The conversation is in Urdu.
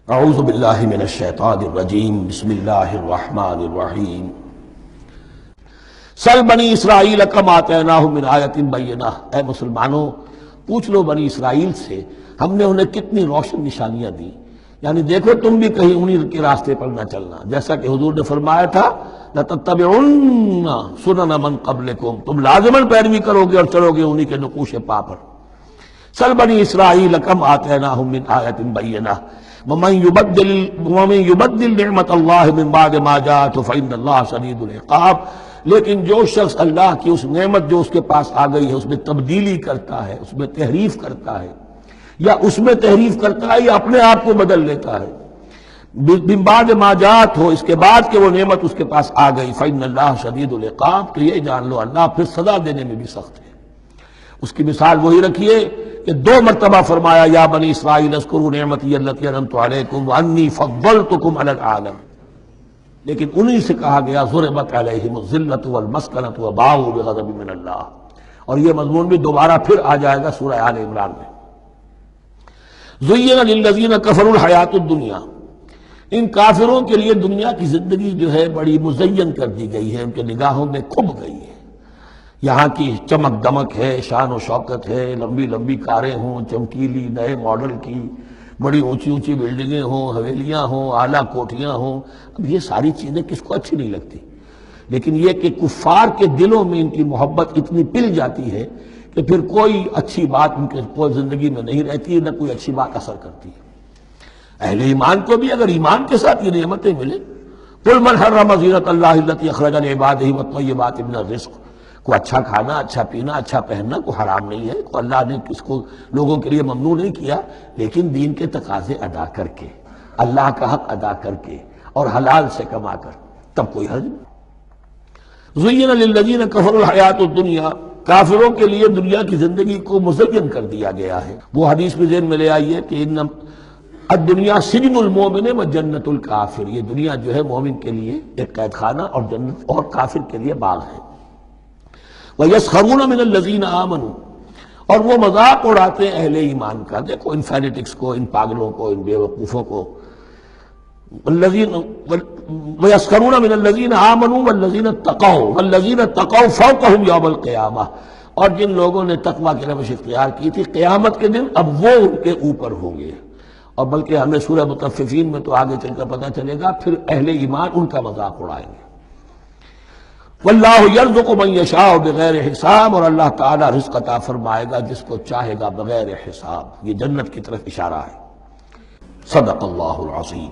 اعوذ باللہ من الشیطان الرجیم بسم اللہ الرحمن الرحیم سل بنی اسرائیل کم آتیناہم من آیۃ بینہ، اے مسلمانوں پوچھ لو بنی اسرائیل سے ہم نے انہیں کتنی روشن نشانیاں دی، یعنی دیکھو تم بھی کہیں انہی کے راستے پر نہ چلنا، جیسا کہ حضور نے فرمایا تھا لَتَتَّبِعُنَّ سُنَنَ مَن قَبْلِكُمْ، تم لازماً پیروی کرو گے اور چلو گے انہی کے نقوش پا پر۔ سل بنی اسرائیل کم آتیناہم من آیۃ بینہ ومن یبدل نعمت اللہ من بعد ما جاءتہ فإن اللہ شدید العقاب، لیکن جو شخص اللہ کی اس نعمت جو اس کے پاس آ گئی ہے اس میں تبدیلی کرتا ہے، اس میں تحریف کرتا ہے، یا اس میں تحریف کرتا ہے یا اپنے آپ کو بدل لیتا ہے، من بعد ما جاءت ہو، اس کے بعد کہ وہ نعمت اس کے پاس آ گئی، فإن اللہ شدید العقاب، تو یہ جان لو اللہ پھر سزا دینے میں بھی سخت ہے۔ اس کی مثال وہی رکھیے کہ 2 مرتبہ فرمایا یا بنی اسرائیل اذکروا نعمتی التی انعمت علیکم وانی فضلتکم علی العالم، لیکن انہی سے کہا گیا ضربت علیہم الذلۃ والمسکنۃ وباؤوا بغضب من اللہ، اور یہ مضمون بھی دوبارہ پھر آ جائے گا سورہ آل عمران میں۔ زین للذین کفروا الحیاۃ الدنیا، ان کافروں کے لیے دنیا کی زندگی جو ہے بڑی مزین کر دی گئی ہے، ان کے نگاہوں میں کھب گئی ہے، یہاں کی چمک دمک ہے، شان و شوکت ہے، لمبی لمبی کاریں ہوں، چمکیلی نئے ماڈل کی، بڑی اونچی اونچی بلڈنگیں ہوں، حویلیاں ہوں، اعلیٰ کوٹھیاں ہوں، اب یہ ساری چیزیں کس کو اچھی نہیں لگتی، لیکن یہ کہ کفار کے دلوں میں ان کی محبت اتنی پل جاتی ہے کہ پھر کوئی اچھی بات ان کے کوئی زندگی میں نہیں رہتی، نہ کوئی اچھی بات اثر کرتی ہے۔ اہل ایمان کو بھی اگر ایمان کے ساتھ یہ نعمتیں ملیں، قل من حرم زینۃ اللہ التی اخرج لعبادہ والطیبات من الرزق، کو اچھا کھانا، اچھا پینا، اچھا پہننا کو حرام نہیں ہے، کو اللہ نے کس کو لوگوں کے لیے ممنوع نہیں کیا، لیکن دین کے تقاضے ادا کر کے، اللہ کا حق ادا کر کے اور حلال سے کما کر، تب کوئی حرج نہیں۔ زین للذین کفروا الحیاۃ الدنیا، کافروں کے لیے دنیا کی زندگی کو مزین کر دیا گیا ہے۔ وہ حدیث میں ذہن میں لے آئیے کہ ان الدنیا سجن المومن و جنت الکافر، یہ دنیا جو ہے مومن کے لیے ایک قید خانہ اور جنت اور کافر کے لیے باغ ہے۔ وَيَسْخَرُونَ مِنَ الَّذِينَ آمَنُوا، اور وہ مذاق اڑاتے ہیں اہل ایمان کا، دیکھو ان فینیٹکس کو، ان پاگلوں کو، ان بیوقوفوں کو۔ وَيَسْخَرُونَ مِنَ الَّذِينَ آمَنُوا وَالَّذِينَ اتَّقَوْا وَالَّذِينَ اتَّقَوْا فَوْقَهُمْ يَوْمَ الْقِيَامَةِ، اور جن لوگوں نے تقویٰ کی روش اختیار کی تھی قیامت کے دن اب وہ ان کے اوپر ہوں گے، اور بلکہ ہمیں سورہ مطففین میں تو آگے چل کر پتہ چلے گا پھر اہل ایمان ان کا مذاق اڑائیں گے۔ واللہ یرزق من یشاء بغیر حساب، اور اللہ تعالی رزق عطا فرمائے گا جس کو چاہے گا بغیر حساب، یہ جنت کی طرف اشارہ ہے۔ صدق اللہ العظیم۔